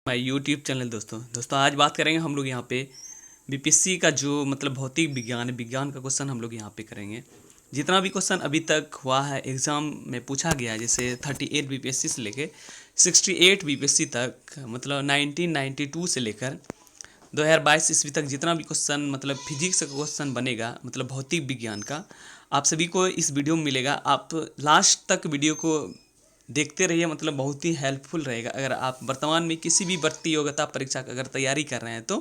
My YouTube channel. दोस्तों आज बात करेंगे हम लोग यहाँ पे बीपीएससी का जो मतलब भौतिक विज्ञान है, विज्ञान का क्वेश्चन हम लोग यहाँ पे करेंगे। जितना भी क्वेश्चन अभी तक हुआ है एग्ज़ाम में पूछा गया है, जैसे 38 बीपीएससी से लेके 68 बीपीएससी तक, मतलब 1992 से लेकर 2022 ईस्वी तक जितना भी क्वेश्चन मतलब फिजिक्स का क्वेश्चन बनेगा, मतलब भौतिक विज्ञान का, आप सभी को इस वीडियो में मिलेगा। आप लास्ट तक वीडियो को देखते रहिए, मतलब बहुत ही हेल्पफुल रहेगा। अगर आप वर्तमान में किसी भी प्रतियोगिता परीक्षा का अगर तैयारी कर रहे हैं तो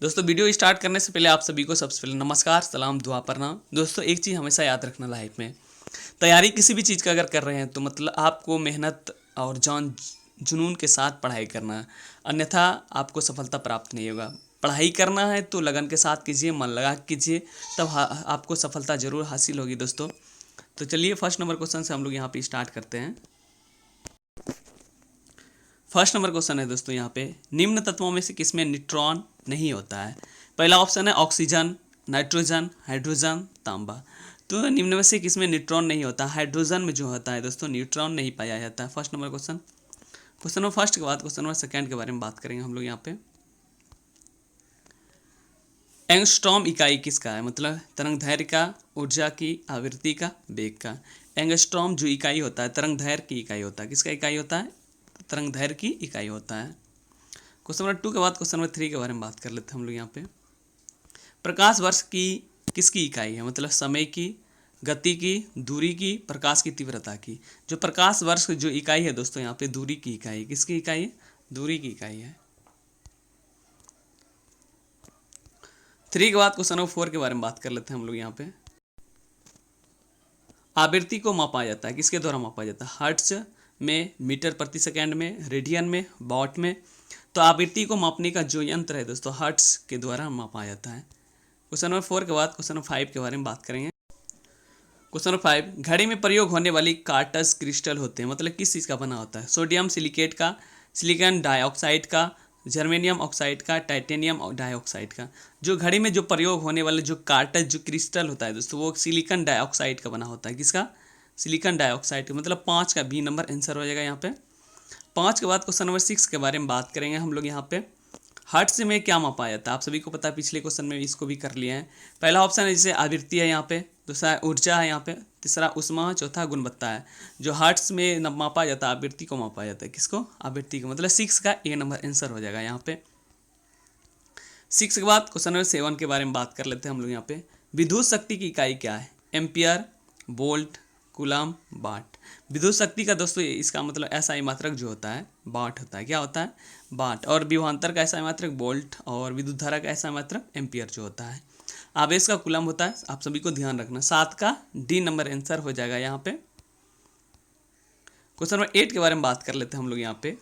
दोस्तों, वीडियो स्टार्ट करने से पहले आप सभी को सबसे पहले नमस्कार, सलाम, दुआ, प्रणाम। दोस्तों, एक चीज़ हमेशा याद रखना, लाइफ में तैयारी किसी भी चीज़ का अगर कर रहे हैं तो मतलब आपको मेहनत और जान जुनून के साथ पढ़ाई करना है, अन्यथा आपको सफलता प्राप्त नहीं होगा। पढ़ाई करना है तो लगन के साथ कीजिए, मन लगा कीजिए, तब आपको सफलता जरूर हासिल होगी। दोस्तों, तो चलिए फर्स्ट नंबर क्वेश्चन से हम लोग यहाँ पे स्टार्ट करते हैं। फर्स्ट नंबर क्वेश्चन है दोस्तों यहाँ पे, निम्न तत्वों में से किसमें न्यूट्रॉन नहीं होता है? पहला ऑप्शन है ऑक्सीजन, नाइट्रोजन, हाइड्रोजन, तांबा। तो निम्न में से किसमें न्यूट्रॉन नहीं होता? हाइड्रोजन में जो होता है दोस्तों न्यूट्रॉन नहीं पाया जाता है। First number question number first के बाद क्वेश्चन नंबर सेकंड के बारे में बात करेंगे हम लोग यहाँ पे। एंगस्ट्रॉम इकाई किसका है? मतलब तरंग दैर्घ्य का, ऊर्जा की, आवृत्ति का, वेग का। एंगस्ट्रॉम जो इकाई होता है तरंग दैर्घ्य की इकाई होता है। किसका इकाई होता है? तरंग दैर्घ्य की इकाई होता है। क्वेश्चन नंबर 2 के बाद क्वेश्चन नंबर 3 के बारे में बात कर लेते हैं हम लोग यहाँ पे। प्रकाश वर्ष की किसकी इकाई है? मतलब समय की, गति की, दूरी की, प्रकाश की तीव्रता की। जो प्रकाश वर्ष जो इकाई है दोस्तों यहाँ पे दूरी की इकाई। किसकी इकाई है? दूरी की इकाई है। 3 के बाद क्वेश्चन नंबर 4 के बारे में बात कर लेते हैं हम लोग यहाँ पे। आवृत्ति को मापा जाता है, किसके द्वारा मापा जाता है? हर्ट्ज में, मीटर प्रति सेकंड में, रेडियन में, वॉट में। तो आवृत्ति को मापने का जो यंत्र है दोस्तों हर्ट्ज के द्वारा मापा जाता है। क्वेश्चन नंबर 4 के बाद क्वेश्चन नंबर 5 के बारे में बात करेंगे। क्वेश्चन नंबर 5, घड़ी में प्रयोग होने वाली कार्टस क्रिस्टल होते हैं, मतलब किस चीज़ का बना होता है? सोडियम सिलिकेट का, सिलिकॉन डाइऑक्साइड का, जर्मेनियम ऑक्साइड का, टाइटेनियम डाइऑक्साइड का। जो घड़ी में जो प्रयोग होने वाले जो कार्टस जो क्रिस्टल होता है दोस्तों वो सिलिकॉन डाइऑक्साइड का बना होता है। किसका? सिलिकॉन डाइऑक्साइड का। मतलब 5 का बी नंबर आंसर हो जाएगा यहाँ पे। 5 के बाद क्वेश्चन नंबर 6 के बारे में बात करेंगे हम लोग यहाँ पे। हर्ट्ज में क्या मापा जाता है? आप सभी को पता है, पिछले क्वेश्चन में इसको भी कर लिए हैं। पहला ऑप्शन है जैसे आवृत्ति है यहाँ पे, दूसरा ऊर्जा है यहाँ पे, तीसरा उष्मा, चौथा गुणवत्ता है। जो हर्ट्ज में मापा जाता है आवृत्ति को मापा जाता है। किसको? आवृत्ति को। मतलब 6 का ए नंबर आंसर हो जाएगा यहाँ पे। 6 के बाद क्वेश्चन नंबर 7 के बारे में बात कर लेते हैं हम लोग यहाँ पे। विद्युत शक्ति की इकाई क्या है? एम्पियर, वोल्ट, कूलम, वाट। विद्युत शक्ति का दोस्तों इसका मतलब एसआई मात्रक जो होता है वाट होता है। क्या होता है? वाट। और विभवांतर का एसआई मात्रक वोल्ट, और विद्युत धारा का एसआई मात्रक एम्पियर जो होता है। आवेश का कूलम होता है। आप सभी को ध्यान रखना। 7 का डी नंबर आंसर हो जाएगा यहाँ पे। क्वेश्चन नंबर 8 के बारे में बात कर लेते हैं हम लोग यहाँ पे।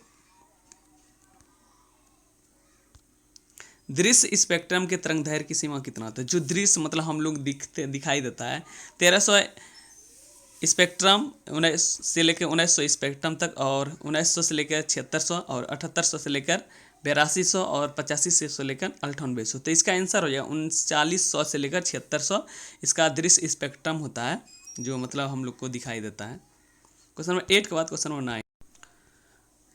दृश्य स्पेक्ट्रम के तरंग दैर्घ्य की सीमा कितना होता है? जो दृश्य मतलब हम लोग दिखाई देता है 1300 स्पेक्ट्रम, 19 से लेकर 1900 स्पेक्ट्रम तक, और 1900 से लेकर 7600, और 7800 से लेकर 8200, और 8500 से लेकर 9800। तो इसका आंसर हो जाएगा 3900 से लेकर 7600। इसका दृश्य स्पेक्ट्रम होता है जो मतलब हम लोग को दिखाई देता है। क्वेश्चन नंबर 8 के बाद क्वेश्चन नंबर 9।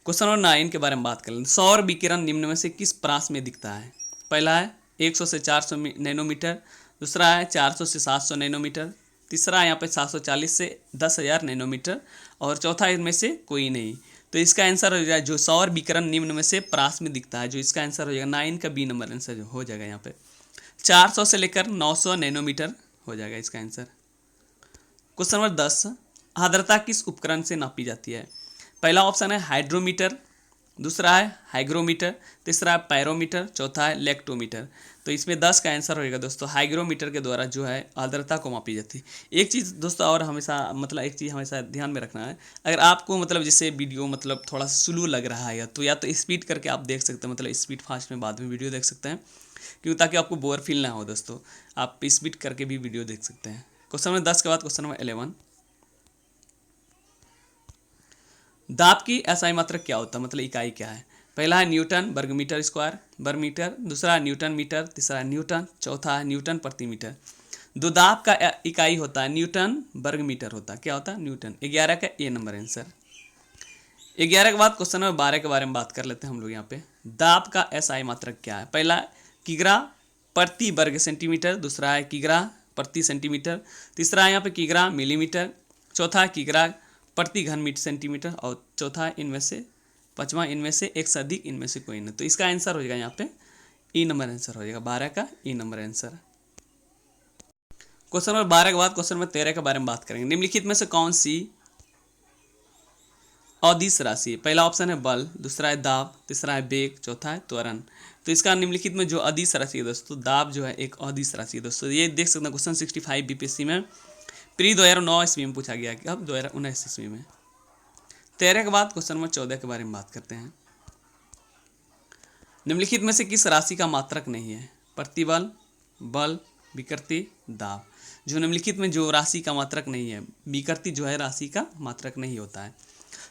क्वेश्चन नंबर 9 के बारे में बात कर लें। सौर विकिरण निम्न में से किस प्रास में दिखता है? पहला है 100 से 400 नैनोमीटर, दूसरा है 400 से 700 नैनोमीटर, तीसरा यहाँ पे 740 से 10,000 नैनोमीटर, और चौथा इनमें से कोई नहीं। तो इसका आंसर हो जाएगा जो सौर विकिरण निम्न में से प्रास में दिखता है, जो इसका आंसर हो जाएगा 9 का बी नंबर आंसर हो जाएगा यहाँ पे। 400 से लेकर 900 नैनोमीटर हो जाएगा इसका आंसर। क्वेश्चन नंबर 10, आर्द्रता किस उपकरण से नापी जाती है? पहला ऑप्शन है हाइड्रोमीटर, दूसरा है हाइग्रोमीटर, तीसरा है पैरोमीटर, चौथा है लेक्टोमीटर। तो इसमें 10 का आंसर होगा दोस्तों हाइग्रोमीटर के द्वारा जो है आर्द्रता को मापी जाती है। एक चीज़ दोस्तों और हमेशा मतलब एक चीज़ हमेशा ध्यान में रखना है, अगर आपको मतलब जैसे वीडियो मतलब थोड़ा सा स्लो लग रहा है तो या तो स्पीड करके आप देख सकते हैं, मतलब स्पीड फास्ट में बाद में वीडियो देख सकते हैं, क्यों? ताकि आपको बोर फील ना हो दोस्तों, आप स्पीड करके भी वीडियो देख सकते हैं। क्वेश्चन नंबर 10 के बाद क्वेश्चन नंबर 11, दाब की एसआई मात्रक क्या होता है? मतलब इकाई क्या है? पहला है न्यूटन वर्ग मीटर स्क्वायर वर्ग मीटर, दूसरा है न्यूटन मीटर, तीसरा है न्यूटन, चौथा है न्यूटन प्रति मीटर। दो दाब का इकाई होता है न्यूटन वर्ग मीटर होता है। क्या होता है? न्यूटन। 11 का ए नंबर आंसर। 11 के बाद क्वेश्चन नंबर 12 के बारे में बात कर लेते हैं हम लोग यहाँ पे। दाब का एसआई मात्रक क्या है? पहला किग्रा प्रति वर्ग सेंटीमीटर, दूसरा है किग्रा प्रति सेंटीमीटर, तीसरा है यहाँ पे किग्रा मिलीमीटर, चौथा है किग्रा प्रति घन मीटर सेंटीमीटर, और चौथा इनमें से पांचवा इनमें से एक से अधिक इनमें से कोई नहीं। तो इसका आंसर हो जाएगा यहाँ पे ई नंबर आंसर हो जाएगा, 12 का ई नंबर आंसर। क्वेश्चन नंबर 12 के बाद क्वेश्चन नंबर 13 के बारे में बात करेंगे। निम्नलिखित में से कौन सी अदिश राशि है? पहला ऑप्शन है बल, दूसरा है दाब, तीसरा है वेग, चौथा है त्वरण। तो इसका निम्नलिखित में जो अदिश राशि है दोस्तों, दाब जो है एक अदिश राशि है दोस्तों। ये देख सकते हैं क्वेश्चन 65 बीपीएससी में प्री 2009 ईस्वी में पूछा गया कि अब 2019 ईस्वी में। 13 के बाद क्वेश्चन नंबर 14 के बारे में बात करते हैं। निम्नलिखित में से किस राशि का मात्रक नहीं है? प्रतिबल, बल, विकृति, दाब। जो निम्नलिखित में जो राशि का मात्रक नहीं है, विकृति जो है राशि का मात्रक नहीं होता है।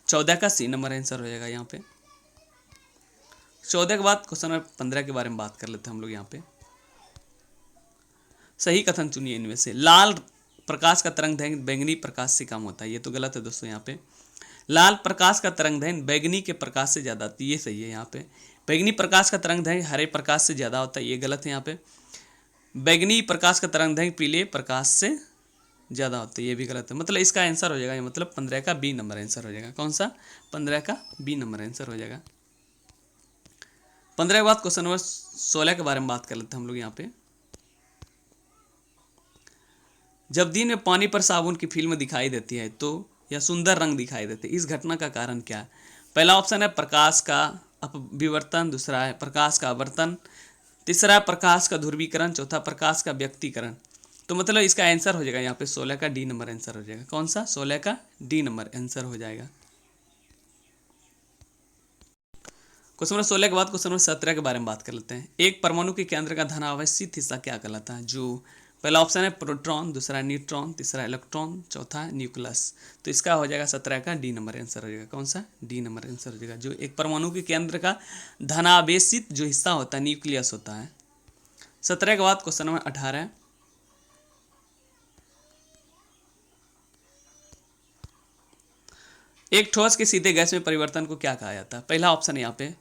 14 का सी नंबर आंसर हो जाएगा यहाँ पे। 14 के बाद क्वेश्चन नंबर 15 के बारे में बात कर लेते हैं हम लोग यहाँ पे। सही कथन चुनिए इनमें से। लाल प्रकाश का तरंग बैंगनी प्रकाश से कम होता है, ये तो गलत है दोस्तों। यहाँ पे लाल प्रकाश का तरंग बैंगनी के प्रकाश से ज़्यादा होती है, ये सही है। यहाँ पे बैंगनी प्रकाश का तरंग हरे प्रकाश से ज़्यादा होता है, ये गलत है। यहाँ पे बैंगनी प्रकाश का तरंग पीले प्रकाश से ज़्यादा होता है, ये भी गलत है। मतलब इसका आंसर हो जाएगा, मतलब 15 का बी नंबर आंसर हो जाएगा। कौन सा? 15 का बी नंबर आंसर हो जाएगा। 15 के बाद क्वेश्चन नंबर 16 के बारे में बात कर लेते हैं हम लोग यहाँ पे। जब दिन में पानी पर साबुन की फिल्म दिखाई देती है तो यह सुंदर रंग दिखाई देते हैं, इस घटना का कारण क्या है? पहला ऑप्शन है प्रकाश का अपविवर्तन, दूसरा है प्रकाश का आवर्तन, तीसरा प्रकाश का ध्रुवीकरण, चौथा प्रकाश का व्यक्तीकरण। तो मतलब इसका आंसर हो जाएगा यहाँ पे 16 का डी नंबर आंसर हो जाएगा। कौन सा? 16 का डी नंबर आंसर हो जाएगा। क्वेश्चन नंबर 16 के बाद क्वेश्चन नंबर 17 के बारे में बात कर लेते हैं। एक परमाणु के केंद्र का धनावेशित हिस्सा क्या कहलाता है? जो पहला ऑप्शन है प्रोटॉन, दूसरा है न्यूट्रॉन, तीसरा इलेक्ट्रॉन, चौथा है न्यूक्लियस। तो इसका हो जाएगा 17 का डी नंबर आंसर हो जाएगा। कौन सा? डी नंबर आंसर हो जाएगा। जो एक परमाणु के केंद्र का धनावेशित जो हिस्सा होता है न्यूक्लियस होता है। 17 के बाद क्वेश्चन नंबर 18। एक ठोस के सीधे गैस में परिवर्तन को क्या कहा जाता है? पहला ऑप्शन है यहाँ पे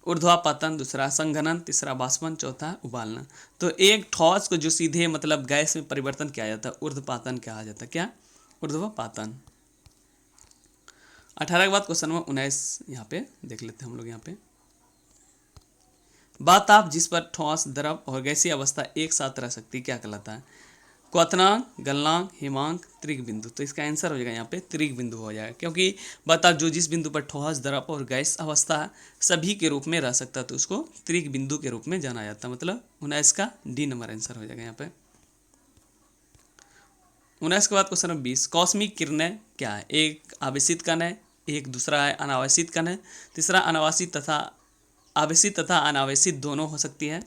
ऊर्ध्वापातन, दूसरा संघनन, तीसरा बाष्पन, चौथा उबालना। तो एक ठोस को जो सीधे मतलब गैस में परिवर्तन किया जाता है ऊर्ध्वपातन कहा जाता है। क्या? ऊर्ध्वपातन। 18 के बाद क्वेश्चन नंबर 19 यहाँ पे देख लेते हैं हम लोग यहाँ पे। वाताप जिस पर ठोस, द्रव और गैसीय अवस्था एक साथ रह सकती क्या कहलाता है? क्वथनांक, गलनांक, हिमांक, त्रिक बिंदु। तो इसका आंसर हो जाएगा यहाँ पे त्रिक बिंदु हो जाएगा, क्योंकि बता जो जिस बिंदु पर ठोस, द्रव और गैस अवस्था सभी के रूप में रह सकता है तो उसको त्रिक बिंदु के रूप में जाना जाता है। मतलब 19 का डी नंबर आंसर हो जाएगा यहाँ पे। 19 के बाद क्वेश्चन नंबर 20। कॉस्मिक किरणें क्या है? एक आवेशित कण है, एक दूसरा है अनावेशित कण है, तीसरा अनावेशित तथा आवेशित तथा अनावेशित दोनों हो सकती है।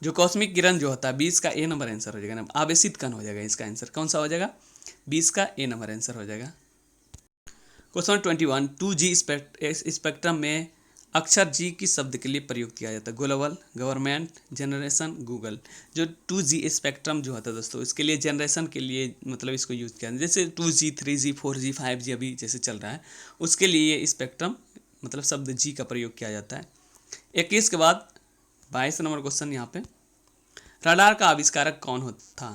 जो कॉस्मिक किरण जो होता है 20 का ए नंबर आंसर हो जाएगा ना, आवेशित कण हो जाएगा इसका आंसर। कौन सा हो जाएगा? 20 का ए नंबर आंसर हो जाएगा। क्वेश्चन 21। 2G स्पेक्ट्रम में अक्षर जी किस शब्द के लिए प्रयोग किया जाता है? Global, government, generation, Google. जो 2G स्पेक्ट्रम जो होता है दोस्तों इसके लिए जनरेशन के लिए मतलब इसको यूज़ किया, जैसे 2G, 3G, 4G, 5G अभी जैसे चल रहा है उसके लिए ये स्पेक्ट्रम मतलब शब्द जी का प्रयोग किया जाता है। 21 के बाद 22 नंबर क्वेश्चन यहाँ पे। रडार का आविष्कारक कौन था?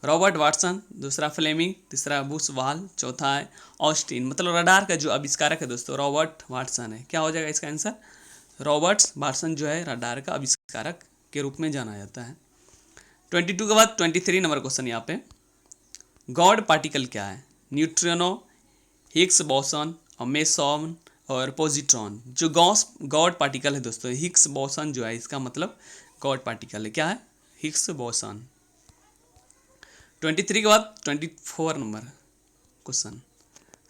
रॉबर्ट वाटसन, दूसरा फ्लेमिंग, तीसरा बुश वाल, चौथा है ऑस्टिन। मतलब रडार का जो आविष्कारक है दोस्तों रॉबर्ट वाटसन है। क्या हो जाएगा इसका आंसर? रॉबर्ट वाटसन जो है रडार का आविष्कारक के रूप में जाना जाता है। 22 के बाद 23 नंबर क्वेश्चन यहाँ पे। गॉड पार्टिकल क्या है? न्यूट्रिनो, हिग्स बोसन, मेसॉन और पॉजिट्रॉन। जो गॉड पार्टिकल है दोस्तों हिग्स बोसन जो है इसका मतलब गॉड पार्टिकल है। क्या है? Higgs boson. 23 के बाद 24 number question.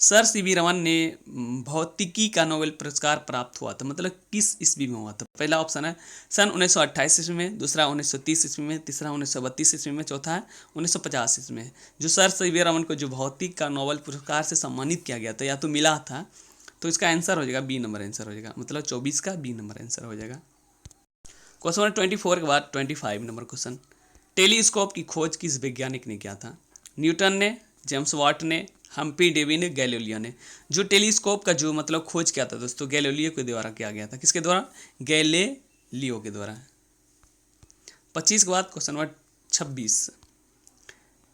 Sir CV Raman ने भौतिकी का नोबेल पुरस्कार प्राप्त हुआ था मतलब किस ईस्वी में हुआ था? पहला ऑप्शन है सन 1928 ईस्वी में, दूसरा 1930 ईस्वी में, तीसरा 1932 ईस्वी में, चौथा है 1950 ईस्वी में। जो सर सीवी रमन को जो भौतिक का नोबेल पुरस्कार से सम्मानित किया गया था या तो मिला था, तो इसका आंसर हो जाएगा बी नंबर आंसर हो जाएगा। मतलब 24 का बी नंबर आंसर हो जाएगा। क्वेश्चन नंबर 24 के बाद 25 नंबर क्वेश्चन। टेलीस्कोप की खोज किस वैज्ञानिक ने किया था? न्यूटन ने, जेम्स वाट ने, हम्पी डेवी ने, गैलीलियो ने। जो टेलीस्कोप का जो मतलब खोज किया था दोस्तों, गैलीलियो के द्वारा किया गया था। किसके द्वारा? गैलीलियो के द्वारा। 25 के बाद क्वेश्चन नंबर 26।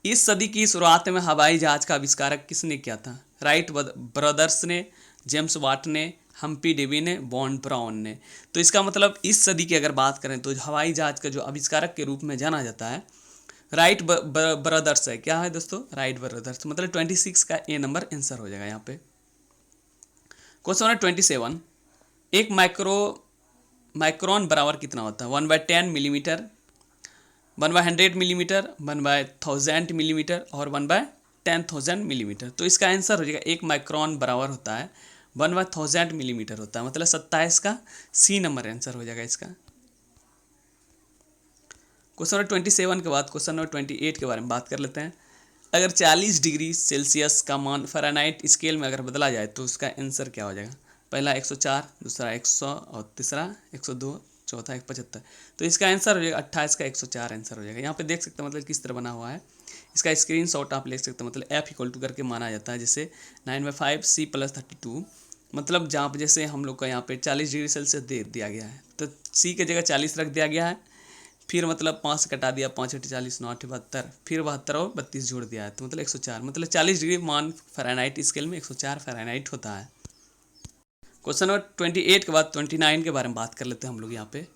इस सदी की शुरुआत में हवाई जहाज का आविष्कारक किसने किया था? राइट ब्रदर्स ने, जेम्स वाट ने, हम्पी डेवी ने, वॉन ब्राउन ने। तो इसका मतलब इस सदी की अगर बात करें तो हवाई जहाज का जो आविष्कारक के रूप में जाना जाता है राइट ब्रदर्स है। क्या है दोस्तों? Wright brothers. मतलब 26 का ए नंबर आंसर हो जाएगा यहाँ पे। Question number 27। एक माइक्रोन बराबर कितना होता है? 1/10 मिलीमीटर, 1/100 मिलीमीटर, 1/1000 मिलीमीटर और 1/10,000 मिलीमीटर। तो इसका आंसर हो जाएगा एक माइक्रोन बराबर होता है 1/1000 मिलीमीटर होता है। मतलब 27 का सी नंबर आंसर हो जाएगा इसका। क्वेश्चन नंबर 27 के बाद क्वेश्चन नंबर 28 के बारे में बात कर लेते हैं। अगर 40 डिग्री सेल्सियस का मान फ़ारेनहाइट स्केल में अगर बदला जाए तो उसका आंसर क्या हो जाएगा? पहला 104, दूसरा 100 और तीसरा 102, चौथा 175। तो इसका आंसर हो जाएगा 28 का 104 आंसर हो जाएगा। यहाँ पे देख सकते हैं मतलब किस तरह बना हुआ है। इसका स्क्रीनशॉट आप ले सकते हैं। मतलब F = करके माना जाता है, जैसे 9/5 C + 32। मतलब जहाँ पर जैसे हम लोग का यहाँ पे 40 डिग्री सेल्सियस दे दिया गया है तो C की जगह 40 रख दिया गया है। फिर मतलब 5 से कटा दिया, 5 × 40 9 × 72, फिर 72 और 32 जोड़ दिया है तो मतलब 104। मतलब 40 डिग्री मान फ़ारेनहाइट स्केल में 104 फ़ारेनहाइट होता है। क्वेश्चन नंबर 28 के बाद 29 के बारे में बात कर लेते हैं हम लोग यहाँ पे।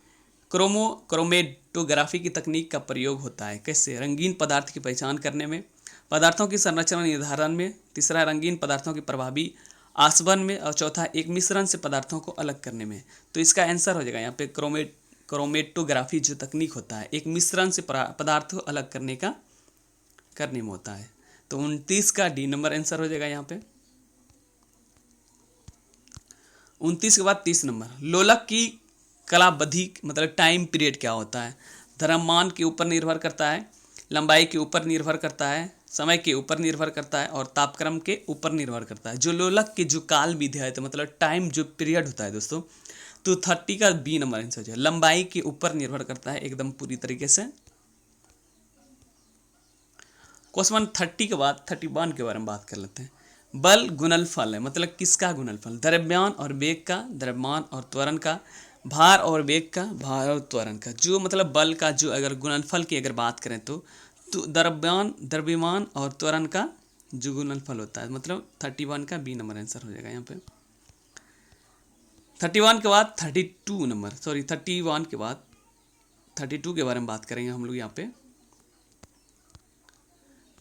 क्रोमेटोग्राफी की तकनीक का प्रयोग होता है कैसे? रंगीन पदार्थ की पहचान करने में, पदार्थों की संरचना निर्धारण में, तीसरा रंगीन पदार्थों के प्रभावी आसवन में और चौथा एक मिश्रण से पदार्थों को अलग करने में। तो इसका आंसर हो जाएगा यहाँ पे क्रोमेटोग्राफी जो तकनीक होता है एक मिश्रण से पदार्थ को अलग करने में होता है। तो 29 का डी नंबर आंसर हो जाएगा यहाँ पे। 29 के बाद 30 नंबर। लोलक की कालावधि मतलब टाइम पीरियड क्या होता है? द्रव्यमान के ऊपर निर्भर करता है, लंबाई के ऊपर निर्भर करता है, समय के ऊपर निर्भर करता है और तापक्रम के ऊपर निर्भर करता है। जो लोलक की जो काल विधि है तो मतलब टाइम जो पीरियड होता है दोस्तों, तो 30 का बी नंबर आंसर हो जाए। लंबाई के ऊपर निर्भर करता है एकदम पूरी तरीके से। क्वेश्चन 30 के बाद 31 के बारे में बात कर लेते हैं। बल गुणनफल है मतलब किसका गुणनफल? द्रव्यमान और वेग का, द्रव्यमान और त्वरण का, भार और वेग का, भार और त्वरण का। जो मतलब बल का जो अगर गुणनफल की अगर बात करें तो द्रव्यमान और त्वरण का जो गुणनफल होता है मतलब 31 का बी नंबर आंसर हो जाएगा यहाँ पे। 31 के बाद 31 के बाद 32 के बारे में बात करेंगे हम लोग यहाँ पे।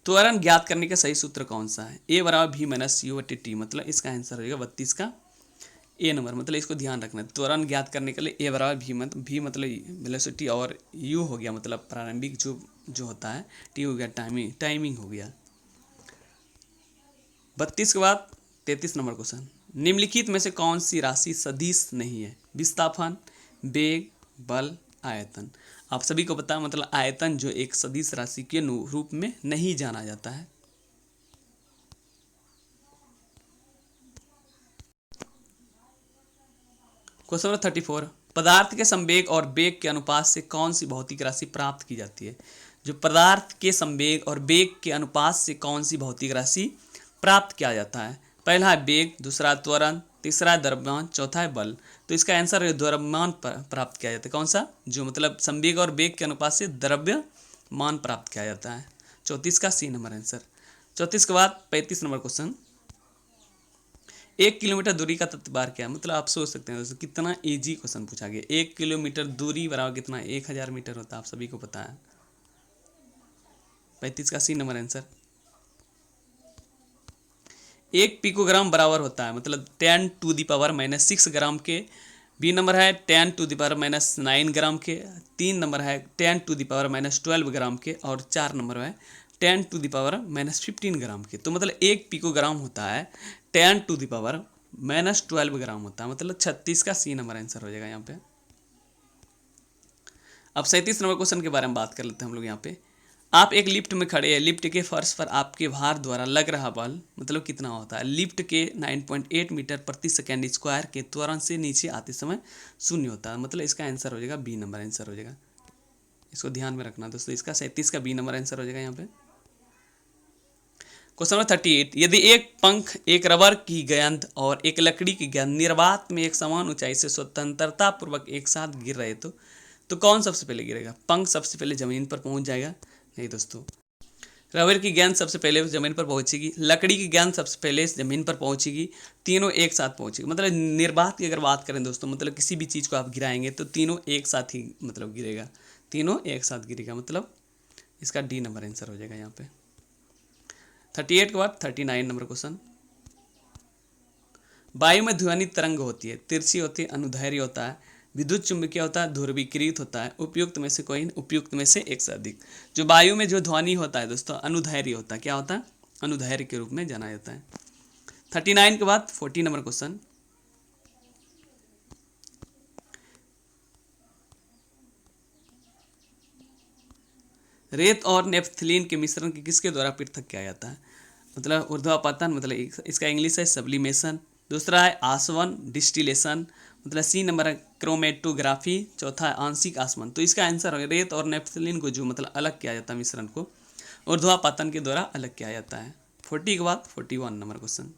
त्वरण ज्ञात करने का सही सूत्र कौन सा है? A = V - U/T। मतलब इसका आंसर हो जाएगा 32 का ए नंबर। मतलब इसको ध्यान रखना है। त्वरण ज्ञात करने के लिए A = V मतलब वेलोसिटी और U हो गया मतलब प्रारंभिक जो होता है, T हो गया टाइमिंग हो गया। 32 के बाद 33 नंबर क्वेश्चन। निम्नलिखित में से कौन सी राशि सदिश नहीं है? विस्थापन, वेग, बल, आयतन। आप सभी को पता है मतलब आयतन जो एक सदिश राशि के रूप में नहीं जाना जाता है। Question number 34। पदार्थ के संवेग और वेग के अनुपात से कौन सी भौतिक राशि प्राप्त की जाती है? जो पदार्थ के संवेग और वेग के अनुपात से कौन सी भौतिक राशि प्राप्त किया जाता है? पहला है वेग, दूसरा त्वरण, तीसरा है द्रव्यमान, चौथा है बल। तो इसका आंसर है द्रव्यमान प्राप्त किया जाता है। कौन सा? जो मतलब संवेग और वेग के अनुपात से द्रव्यमान प्राप्त किया जाता है। 34 का सी नंबर आंसर। 34 के बाद 35 नंबर क्वेश्चन। 1 किलोमीटर दूरी का तत्व भार क्या है? मतलब आप सोच सकते हैं दोस्तों कितना इजी क्वेश्चन पूछा गया। 1 किलोमीटर दूरी बराबर कितना? 1000 मीटर होता है, आप सभी को पता है। 35 का सी नंबर आंसर। 1 पिकोग्राम बराबर होता है मतलब 10⁻⁻6 ग्राम के। बी नंबर है 10⁻⁻9 ग्राम के। 3 नंबर है 10⁻⁻12 ग्राम के और 4 नंबर है 10⁻⁻15 ग्राम के। तो मतलब 1 पिकोग्राम होता है 10⁻⁻12 ग्राम होता है। मतलब 36 का सी नंबर आंसर हो जाएगा यहाँ पे। अब 37 नंबर क्वेश्चन के बारे में बात कर लेते हैं हम लोग यहाँ पे। आप एक लिफ्ट में खड़े हैं, लिफ्ट के फर्श पर आपके भार द्वारा लग रहा बल मतलब कितना होता है? लिफ्ट के 9.8 मीटर प्रति सेकेंड स्क्वायर के त्वरण से नीचे आते समय 0 होता है। मतलब इसका आंसर हो जाएगा बी नंबर आंसर हो जाएगा। इसको ध्यान में रखना दोस्तों। इसका 37 का बी नंबर आंसर हो जाएगा यहाँ पे। क्वेश्चन नंबर 38, यदि एक पंख, एक रबर की गेंद और एक लकड़ी की गेंद निर्वात में एक समान ऊंचाई से स्वतंत्रता पूर्वक एक साथ गिर रहे तो कौन सबसे पहले गिरेगा? पंख सबसे पहले जमीन पर पहुंच जाएगा? नहीं दोस्तों, रबर की गेंद सबसे पहले जमीन पर पहुंचेगी, लकड़ी की गेंद सबसे पहले जमीन पर पहुंचेगी, तीनों एक साथ पहुंचेगी। मतलब निर्वात की अगर बात करें दोस्तों, मतलब किसी भी चीज़ को आप गिराएंगे तो तीनों एक साथ ही मतलब गिरेगा, तीनों एक साथ गिरेगा। मतलब इसका डी नंबर आंसर हो जाएगा यहाँ पे। 38 के बाद 39 नंबर क्वेश्चन, वायु में ध्वनि तरंग होती है, तिरछी होती है, अनुदैर्घ्य होता है, विद्युत चुंबकीय होता है, ध्रुवीकृत होता है, उपयुक्त में से कोई नहीं, उपयुक्त में से एक से अधिक। जो वायु में जो ध्वनि होता है दोस्तों, अनुदैर्घ्य होता है। क्या होता है? अनुदैर्घ्य के रूप में जाना जाता है। 39 के बाद 40 नंबर क्वेश्चन, रेत और नेपथलीन के मिश्रण के किसके द्वारा पृथक किया जाता है? मतलब ऊर्ध्वापतन, मतलब इसका इंग्लिश है सब्लिमेशन। दूसरा है आसवन, डिस्टिलेशन। मतलब सी नंबर है क्रोमेटोग्राफी। चौथा है आंशिक आसवन। तो इसका आंसर है रेत और नेपथलीन को जो मतलब अलग किया जाता है मिश्रण को, ऊर्ध्वापतन के द्वारा अलग किया जाता है। 40 के बाद 41 नंबर क्वेश्चन,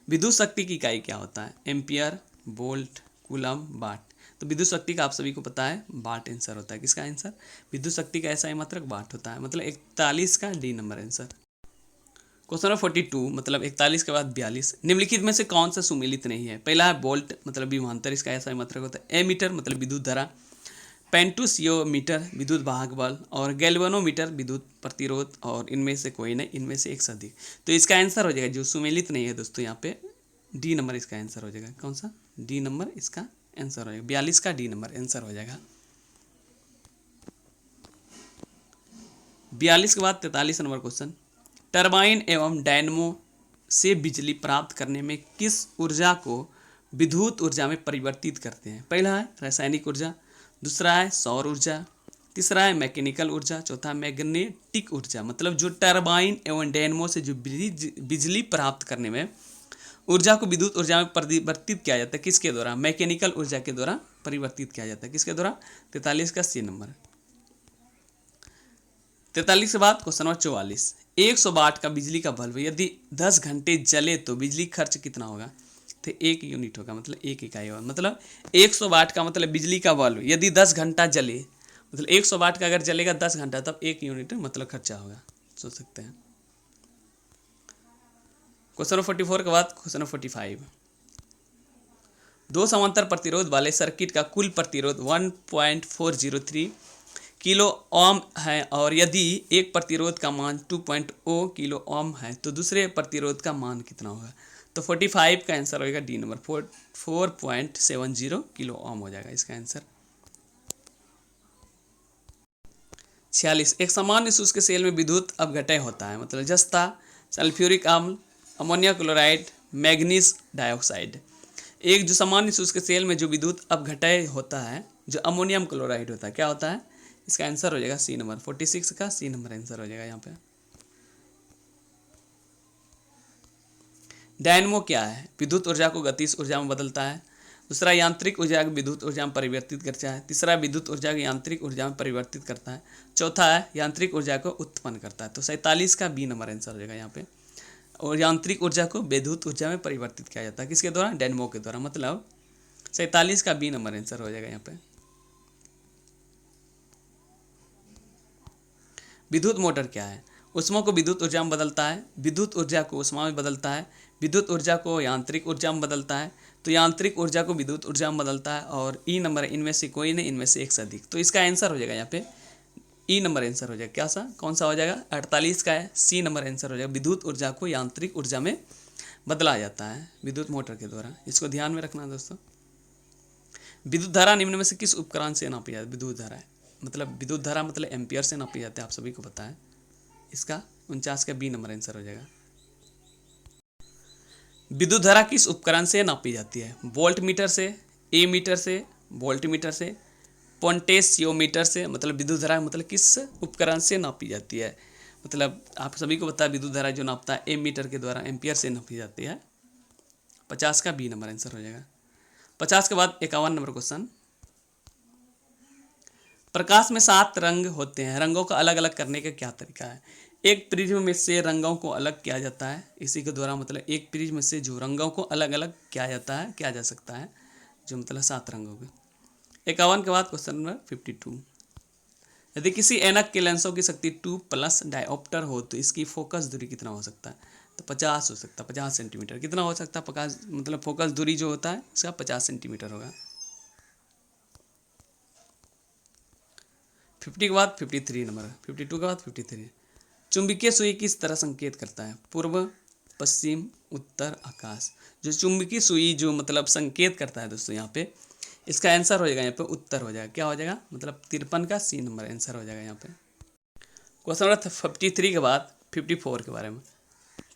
विद्युत शक्ति की इकाई क्या होता है? एम्पियर, वोल्ट, कूलम, वाट। तो विद्युत शक्ति का आप सभी को पता है वाट आंसर होता है। किसका आंसर? विद्युत शक्ति का ऐसा मात्रक वाट होता है। मतलब 41 का D number answer. Question number 42, मतलब 41 के बाद 42, निम्नलिखित में से कौन सा सुमेलित नहीं है? पहला है वोल्ट, मतलब विभवांतर, इसका ऐसा मात्रक होता है। एमीटर मतलब विद्युत धारा, पेंटुसियोमीटर विद्युत वाहक बल, और गैल्वेनोमीटर विद्युत प्रतिरोध, और इनमें से कोई नहीं, इनमें से एक से अधिक। तो इसका आंसर हो जाएगा जो सुमेलित नहीं है दोस्तों, यहाँ पे डी नंबर इसका आंसर हो जाएगा। कौन सा? डी नंबर इसका आंसर हो जाएगा। 42 का डी नंबर आंसर हो जाएगा। 42 के बाद 43 नंबर क्वेश्चन, टरबाइन एवं डायनमो से बिजली प्राप्त करने में किस ऊर्जा को विद्युत ऊर्जा में परिवर्तित करते हैं? पहला है रासायनिक ऊर्जा, दूसरा है सौर ऊर्जा, तीसरा है मैकेनिकल ऊर्जा, चौथा मैग्नेटिक ऊर्जा। मतलब जो टरबाइन एवं डायनमो से जो बिजली प्राप्त करने में ऊर्जा को विद्युत ऊर्जा में परिवर्तित किया जाता है, किसके द्वारा? मैकेनिकल ऊर्जा के द्वारा परिवर्तित किया जाता है। किसके द्वारा? 43 का सी नंबर। 43 के बाद क्वेश्चन नंबर 44, 100 वाट का बिजली का बल्ब यदि 10 घंटे जले तो बिजली खर्च कितना होगा? तो 1 यूनिट होगा, मतलब 1 इकाई होगा। मतलब 100 वाट का मतलब बिजली का बल्ब यदि 10 घंटा जले, मतलब 100 वाट का अगर जलेगा 10 घंटा, तब 1 यूनिट मतलब खर्चा होगा। सोच सकते हैं। क्वेश्चन नंबर 44 के बाद क्वेश्चन नंबर 45, दो समांतर प्रतिरोध वाले सर्किट का कुल प्रतिरोध 1.403 किलो ओम है, और यदि एक प्रतिरोध का मान 2.0 किलो ओम है तो दूसरे प्रतिरोध का मान कितना होगा? तो 45 का आंसर होगा डी नंबर, 4.70 किलो ओम हो जाएगा इसका आंसर। 46, एक सामान्य शुष्क सेल में विद्युत अपघटय होता है, मतलब जस्ता, सल्फ्यूरिक अम्ल, अमोनिया क्लोराइड, मैग्नीज डाइऑक्साइड। एक जो सामान्य शुष्क सेल में जो विद्युत अपघटय होता है, जो अमोनियम क्लोराइड होता है, क्या होता है? इसका आंसर हो जाएगा सी नंबर, 46 का सी नंबर आंसर हो जाएगा यहाँ पे। डायनमो क्या है? विद्युत ऊर्जा को गतिज ऊर्जा में बदलता है। दूसरा यांत्रिक ऊर्जा को विद्युत ऊर्जा में परिवर्तित करता है। तीसरा विद्युत ऊर्जा को यांत्रिक ऊर्जा में परिवर्तित करता है। चौथा है यांत्रिक ऊर्जा को उत्पन्न करता है। तो 47 का बी नंबर आंसर हो जाएगा यहाँ पे। और यांत्रिक ऊर्जा को विद्युत ऊर्जा में परिवर्तित किया जाता है, किसके द्वारा? डायनमो के द्वारा। मतलब 47 का बी नंबर आंसर हो जाएगा यहाँ पे। विद्युत मोटर क्या है? ऊष्मा को विद्युत ऊर्जा में बदलता है, विद्युत ऊर्जा को ऊष्मा में बदलता है, विद्युत ऊर्जा को यांत्रिक ऊर्जा में बदलता है, तो यांत्रिक ऊर्जा को विद्युत ऊर्जा में बदलता है, और ई नंबर इनमें से कोई नहीं, इनमें से एक से अधिक। तो इसका आंसर हो जाएगा यहाँ पे ई नंबर आंसर हो जाएगा। क्या सा? कौन सा हो जाएगा? 48 का है, सी नंबर आंसर हो जाएगा। विद्युत ऊर्जा को यांत्रिक ऊर्जा में बदला जाता है विद्युत मोटर के द्वारा। इसको ध्यान में रखना दोस्तों। विद्युत धारा निम्न में से किस उपकरण से नापी जाती है? विद्युत धारा है, मतलब विद्युत धारा मतलब एम्पियर से नापी जाती है, आप सभी को पता है। इसका 49 का बी नंबर आंसर हो जाएगा। विद्युत धारा किस उपकरण से नापी जाती है? वोल्ट मीटर से, ए मीटर से, वोल्ट मीटर से, पोटेंशियोमीटर से। मतलब विद्युत धारा मतलब किस उपकरण से नापी जाती है? मतलब आप सभी को पता है विद्युत धारा जो नापता है ए मीटर के द्वारा, एम्पियर से नापी जाती है। 50 का बी नंबर आंसर हो जाएगा। 50 के बाद 51 नंबर क्वेश्चन, प्रकाश में 7 रंग होते हैं, रंगों का अलग अलग करने का क्या तरीका है? एक प्रिज्म में से रंगों को अलग किया जाता है, इसी के द्वारा मतलब एक प्रिज्म से जो रंगों को अलग अलग किया जाता है, किया जा सकता है, जो मतलब 7 रंगों के। 51 के बाद क्वेश्चन नंबर 52। यदि किसी ऐनक के लेंसों की शक्ति 2 प्लस डायोप्टर हो तो इसकी फोकस दूरी कितना हो सकता है? तो 50 हो सकता है, 50 सेंटीमीटर। कितना हो सकता है? 50 मतलब फोकस दूरी जो होता है इसका 50 सेंटीमीटर होगा। 50 के बाद 53 नंबर, 52 के बाद 53। चुंबकीय सुई किस तरह संकेत करता है? पूर्व, पश्चिम, उत्तर, आकाश। जो चुंबकीय सुई जो मतलब संकेत करता है दोस्तों यहाँ पे, इसका आंसर हो जाएगा यहाँ पे उत्तर हो जाएगा। क्या हो जाएगा? मतलब 53 का सी नंबर आंसर हो जाएगा यहाँ पे। क्वेश्चन नंबर 53 के बाद 54 के बारे में।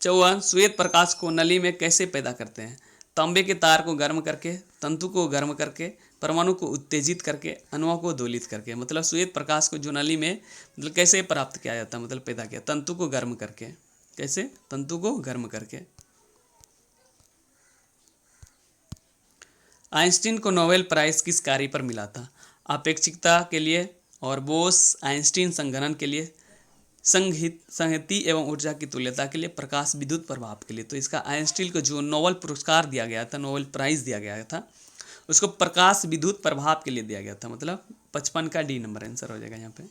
चौवन, श्वेत प्रकाश को नली में कैसे पैदा करते हैं? तांबे के तार को गर्म करके, तंतु को गर्म करके, परमाणु को उत्तेजित करके, अणुओं को दोलित करके। मतलब श्वेत प्रकाश को जो नली में मतलब कैसे प्राप्त किया जाता है, मतलब पैदा किया? तंतु को गर्म करके। कैसे? तंतु को गर्म करके। आइंस्टीन को नोबेल प्राइज किस कार्य पर मिला था? आपेक्षिकता के लिए, और बोस आइंस्टीन संघनन के लिए, संहति एवं ऊर्जा की तुल्यता के लिए, प्रकाश विद्युत प्रभाव के लिए। तो इसका आइंस्टीन को जो नोबेल पुरस्कार दिया गया था, नोबेल प्राइज दिया गया था, उसको प्रकाश विद्युत प्रभाव के लिए दिया गया था। मतलब 55 का डी नंबर आंसर हो जाएगा यहाँ पे।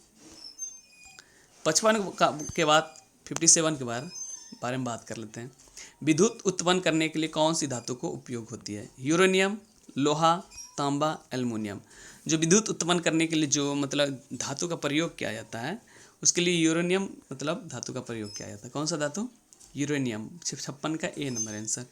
55 के बाद 57 के बारे में बात कर लेते हैं। विद्युत उत्पन्न करने के लिए कौन सी धातु को उपयोग होती है? यूरेनियम, लोहा, तांबा, एल्युमिनियम। जो विद्युत उत्पन्न करने के लिए जो मतलब धातु का प्रयोग किया जाता है, उसके लिए यूरेनियम मतलब धातु का प्रयोग किया जाता है। कौन सा धातु? यूरेनियम। 56 का ए नंबर आंसर।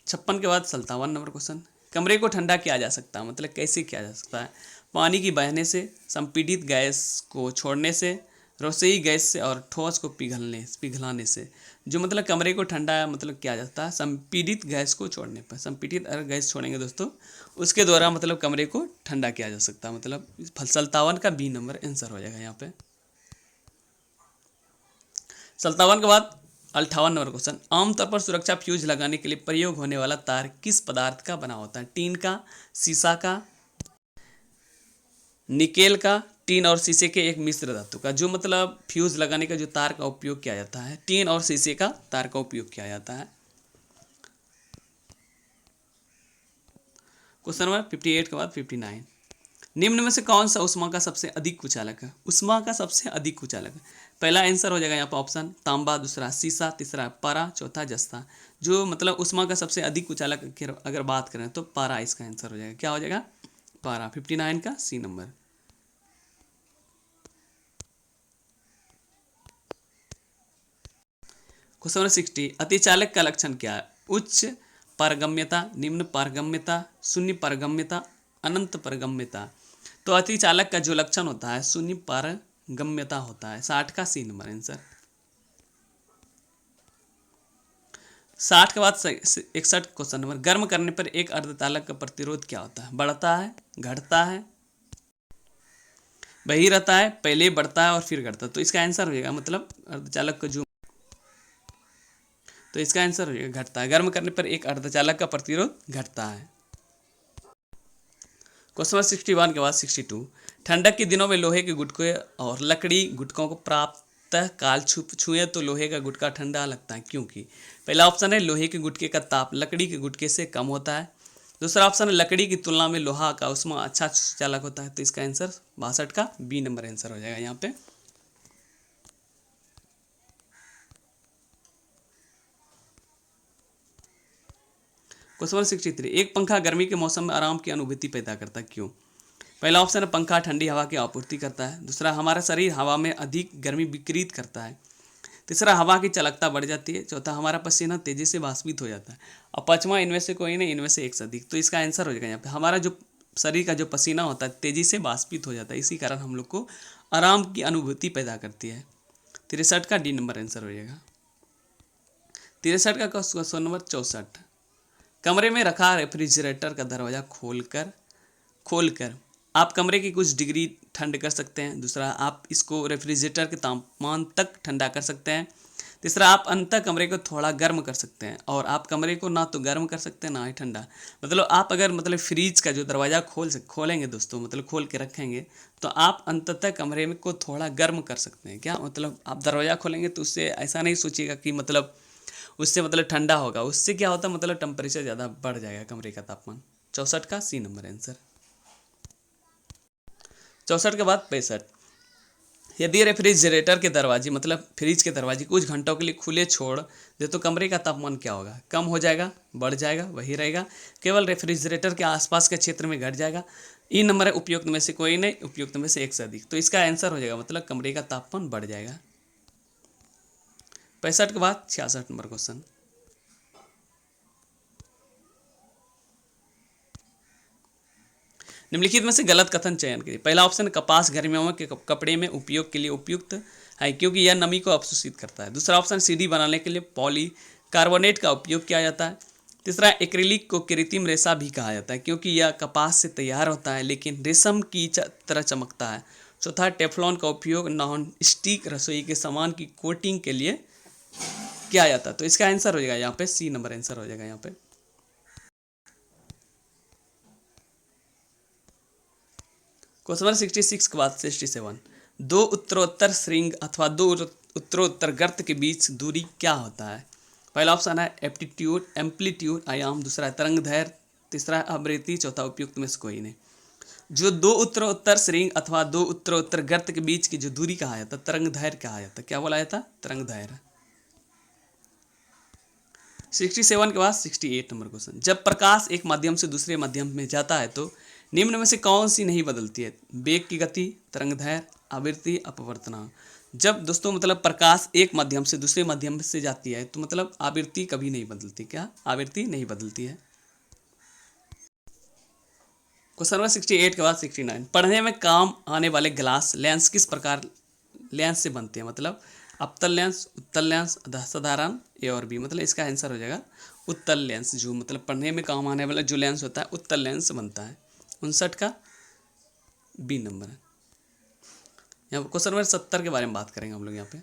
56 के बाद 57 नंबर क्वेश्चन। कमरे को ठंडा किया जा सकता है, मतलब कैसे किया जा सकता है? पानी की बहने से, संपीड़ित गैस को छोड़ने से, रसोई गैस से, और ठोस को पिघलाने से। जो मतलब कमरे को ठंडा मतलब किया जाता है संपीड़ित गैस को छोड़ने पर। संपीड़ित अगर गैस छोड़ेंगे दोस्तों, उसके द्वारा मतलब कमरे को ठंडा किया जा सकता है। मतलब 57 का बी नंबर आंसर हो जाएगा यहाँ पे। 57 के बाद 58 नंबर क्वेश्चन। आमतौर पर सुरक्षा फ्यूज लगाने के लिए प्रयोग होने वाला तार किस पदार्थ का बना होता है? टीन का, सीसा का, निकेल का, टीन और शीशे के एक मिश्र धातु का। जो मतलब फ्यूज लगाने का जो तार का उपयोग किया जाता है, टीन और शीशे का तार का उपयोग किया जाता है। क्वेश्चन नंबर 58 के बाद 59। निम्न में से कौन सा उष्मा का सबसे अधिक कुचालक है? उष्मा का सबसे अधिक कुचालक है। पहला आंसर हो जाएगा यहाँ पर ऑप्शन तांबा, दूसरा शीशा, तीसरा पारा, चौथा जस्ता। जो मतलब उष्मा का सबसे अधिक कुचालक की अगर बात करें तो पारा इसका आंसर हो जाएगा। क्या हो जाएगा? पारा। 59 का सी नंबर। Question number 60। अतिचालक का लक्षण क्या है? उच्च पारगम्यता, निम्न पारगम्यता, शून्य पारगम्यता, अनंत पारगम्यता। तो अतिचालक का जो लक्षण होता है शून्य पारगम्यता होता है। 60 का सी नंबर आंसर। 60 के बाद 61 क्वेश्चन नंबर। गर्म करने पर एक अर्धचालक का प्रतिरोध क्या होता है? बढ़ता है, घटता है, वही रहता है, पहले बढ़ता है और फिर घटता है। तो इसका आंसर हो जाएगा मतलब अर्धचालक का जो, तो इसका आंसर हो जाएगा घटता है। गर्म करने पर एक अर्धचालक का प्रतिरोध घटता है। क्वेश्चन नंबर 61 के बाद 62। ठंडक के दिनों में लोहे के गुटके और लकड़ी गुटकों को प्राप्त काल छुए तो लोहे का गुटका ठंडा लगता है, क्योंकि? पहला ऑप्शन है लोहे के गुटके का ताप लकड़ी के गुटके से कम होता है। दूसरा ऑप्शन है लकड़ी की तुलना में लोहा का उष्मा अच्छा चालक होता है। तो इसका आंसर 62 का बी नंबर आंसर हो जाएगा यहाँ पे। Question number 63। एक पंखा गर्मी के मौसम में आराम की अनुभूति पैदा करता है, क्यों? पहला ऑप्शन है पंखा ठंडी हवा की आपूर्ति करता है। दूसरा हमारा शरीर हवा में अधिक गर्मी विकृत करता है। तीसरा हवा की चालकता बढ़ जाती है। चौथा हमारा पसीना तेजी से वाष्पित हो जाता है। और पांचवा इनमें से कोई नहीं, इनमें से एक से अधिक। तो इसका आंसर हो जाएगा यहाँ पे हमारा जो शरीर का जो पसीना होता है तेजी से वाष्पित हो जाता है, इसी कारण हम लोग को आराम की अनुभूति पैदा करती है। 63 का डी नंबर आंसर हो जाएगा। 63 का क्वेश्चन नंबर 64। कमरे में रखा रेफ्रिजरेटर का दरवाजा खोलकर आप कमरे की कुछ डिग्री ठंड कर सकते हैं। दूसरा, आप इसको रेफ्रिजरेटर के तापमान तक ठंडा कर सकते हैं। तीसरा, आप अंततः कमरे को थोड़ा गर्म कर सकते हैं, और आप कमरे को ना तो गर्म कर सकते हैं ना ही ठंडा। मतलब आप अगर मतलब फ्रिज का जो दरवाज़ा खोलेंगे दोस्तों, मतलब खोल के रखेंगे, तो आप अंततः कमरे में को थोड़ा गर्म कर सकते हैं। क्या मतलब, आप दरवाज़ा खोलेंगे तो उससे ऐसा नहीं सोचिएगा कि मतलब उससे मतलब ठंडा होगा, उससे क्या होता है मतलब टेम्परेचर ज़्यादा बढ़ जाएगा कमरे का तापमान। 64 का सी नंबर आंसर। 64 के बाद 65, यदि रेफ्रिजरेटर के दरवाजे मतलब फ्रिज के दरवाजे कुछ घंटों के लिए खुले छोड़ दे तो कमरे का तापमान क्या होगा? कम हो जाएगा, बढ़ जाएगा, वही रहेगा, केवल रेफ्रिजरेटर के आसपास के क्षेत्र में घट जाएगा। ई नंबर है उपयुक्त में से कोई नहीं, उपयुक्त में से एक से अधिक। तो इसका आंसर हो जाएगा मतलब कमरे का तापमान बढ़ जाएगा। 65 के बाद 66 नंबर क्वेश्चन, निम्नलिखित में से गलत कथन चयन करिए। पहला ऑप्शन, कपास गर्मियों के कपड़े में उपयोग के लिए उपयुक्त है क्योंकि यह नमी को अवशोषित करता है। दूसरा ऑप्शन, सीढ़ी बनाने के लिए पॉलीकार्बोनेट का उपयोग किया जाता है। तीसरा, एक्रिलिक को कृत्रिम रेशा भी कहा जाता है क्योंकि यह कपास से तैयार होता है लेकिन रेशम की तरह चमकता है। चौथा, टेफ्लॉन का उपयोग नॉन स्टिक रसोई के सामान की कोटिंग के लिए किया जाता है। तो इसका आंसर हो जाएगा यहाँ पे सी नंबर आंसर हो जाएगा यहाँ पे। क्वेश्चन नंबर 66 के बाद 67, दो उत्तरोत्तर श्रृंग अथवा दो उत्तरोत्तर गर्त के बीच दूरी क्या होता है? पहला ऑप्शन है एम्पलीट्यूड आयाम, दूसरा है तरंग दैर्घ्य, तीसरा है आवृत्ति, चौथा उपयुक्त में से कोई नहीं। जो दो उत्तरोत्तर श्रृंग अथवा दो उत्तरोत्तर गर्त के बीच की जो दूरी कहा जाता है तरंग दैर्घ्य कहा जाता है। क्या बोला जाता? तरंग दैर्घ्य। 67 के बाद 68 नंबर क्वेश्चन, जब प्रकाश एक माध्यम से दूसरे माध्यम में जाता है तो निम्न में से कौन सी नहीं बदलती है? वेग की गति, तरंग दैर्घ्य, आवृत्ति, अपवर्तनांक। जब दोस्तों मतलब प्रकाश एक माध्यम से दूसरे माध्यम से जाती है तो मतलब आवृत्ति कभी नहीं बदलती। क्या? आवृत्ति नहीं बदलती है। क्वेश्चन नंबर 68 के बाद 69, पढ़ने में काम आने वाले ग्लास लेंस किस प्रकार लेंस से बनते हैं? मतलब अवतल लेंस, उत्तल लेंस, साधारण, ए और बी। मतलब इसका आंसर हो जाएगा उत्तल लेंस। जो मतलब पढ़ने में काम आने वाला जो लेंस होता है उत्तल लेंस बनता है। 59 का बी नंबर है। यहाँ क्वेश्चन नंबर 70 के बारे में बात करेंगे हम लोग यहाँ पे।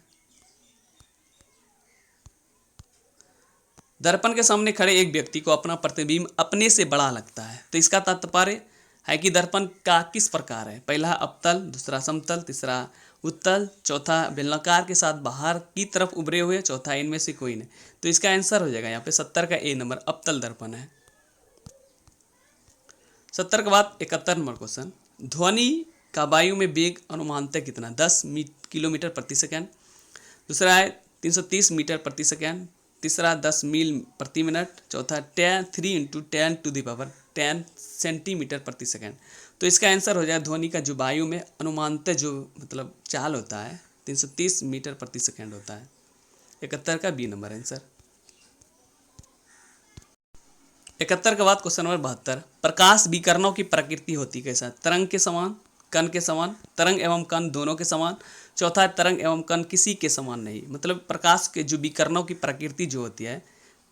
दर्पण के सामने खड़े एक व्यक्ति को अपना प्रतिबिंब अपने से बड़ा लगता है तो इसका तात्पर्य है कि दर्पण का किस प्रकार है? पहला अवतल, दूसरा समतल, तीसरा उत्तल, चौथा बेलनाकार के साथ बाहर की तरफ उभरे हुए, चौथा इनमें से कोई नहीं। तो इसका आंसर हो जाएगा यहाँ पे 70 का ए नंबर, अवतल दर्पण है। 70 के बाद 71 नंबर क्वेश्चन, ध्वनि का वायु में वेग अनुमानतः कितना? 10 किलोमीटर प्रति सेकेंड, दूसरा है 330 मीटर प्रति सेकेंड, तीसरा 10 मील प्रति मिनट, चौथा 3 × 10⁻10 सेंटीमीटर प्रति सेकेंड। तो इसका आंसर हो जाए ध्वनि का जो वायु में अनुमानतः जो मतलब चाल होता है 330 मीटर प्रति सेकेंड होता है। 71 का बी नंबर आंसर। 71 के बाद क्वेश्चन नंबर 72, प्रकाश विकिरणों की प्रकृति होती कैसा? तरंग के समान, कण के समान, तरंग एवं कण दोनों के समान, चौथा है तरंग एवं कण किसी के समान नहीं। मतलब प्रकाश के जो विकिरणों की प्रकृति जो होती है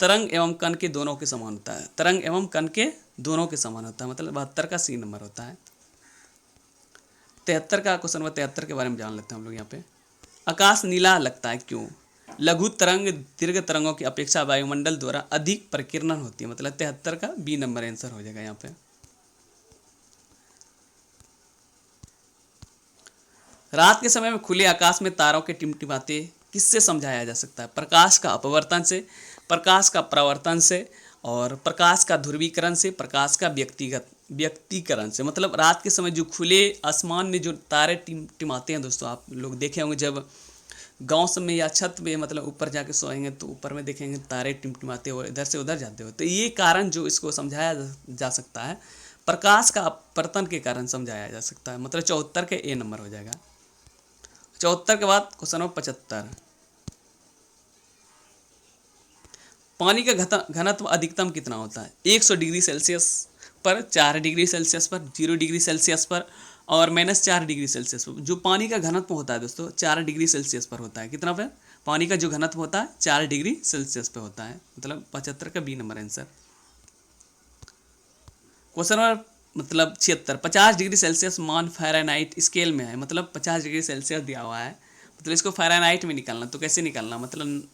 तरंग एवं कण के दोनों के समान होता है। तरंग एवं कण के दोनों के समान होता है, मतलब 72 का सी नंबर होता है। 73 का क्वेश्चन नंबर 73 के बारे में जान लेते हैं हम लोग यहाँ पे। आकाश नीला लगता है क्यों? लघु तरंग दीर्घ तरंगों की अपेक्षा वायुमंडल द्वारा अधिक प्रकीर्णन होती है। मतलब 73 का बी नंबर आंसर हो जाएगा यहाँ पे। रात के समय में खुले आकाश में तारों के टिमटिमाते किससे समझाया जा सकता है? प्रकाश का अपवर्तन से, प्रकाश का परावर्तन से, और प्रकाश का ध्रुवीकरण से, प्रकाश का व्यक्तिकरण से। मतलब रात के समय जो खुले आसमान में जो तारे टिमटिमाते हैं दोस्तों, आप लोग देखे होंगे जब गांव सब में या छत में मतलब ऊपर जाके सोएंगे तो ऊपर में देखेंगे तारे टिमटिमाते हो इधर से उधर जाते हो। तो ये कारण जो इसको समझाया जा सकता है प्रकाश का अपवर्तन के कारण समझाया जा सकता है। मतलब 74 के ए नंबर हो जाएगा। 74 के बाद क्वेश्चन नंबर 75, पानी का घनत्व अधिकतम कितना होता है? 100 डिग्री सेल्सियस पर, 4 डिग्री सेल्सियस पर, 0 डिग्री सेल्सियस पर और -4 डिग्री सेल्सियस पर। जो पानी का घनत्व होता है दोस्तों 4 डिग्री सेल्सियस पर होता है। कितना पे? पानी का जो घनत्व होता है 4 डिग्री सेल्सियस पे होता है। मतलब 75 का B number answer. Question number मतलब 76, 50 डिग्री सेल्सियस मान फ़ारेनहाइट स्केल में है। मतलब 50 डिग्री सेल्सियस दिया हुआ है, मतलब इसको फ़ारेनहाइट में निकालना। तो कैसे निकालना? मतलब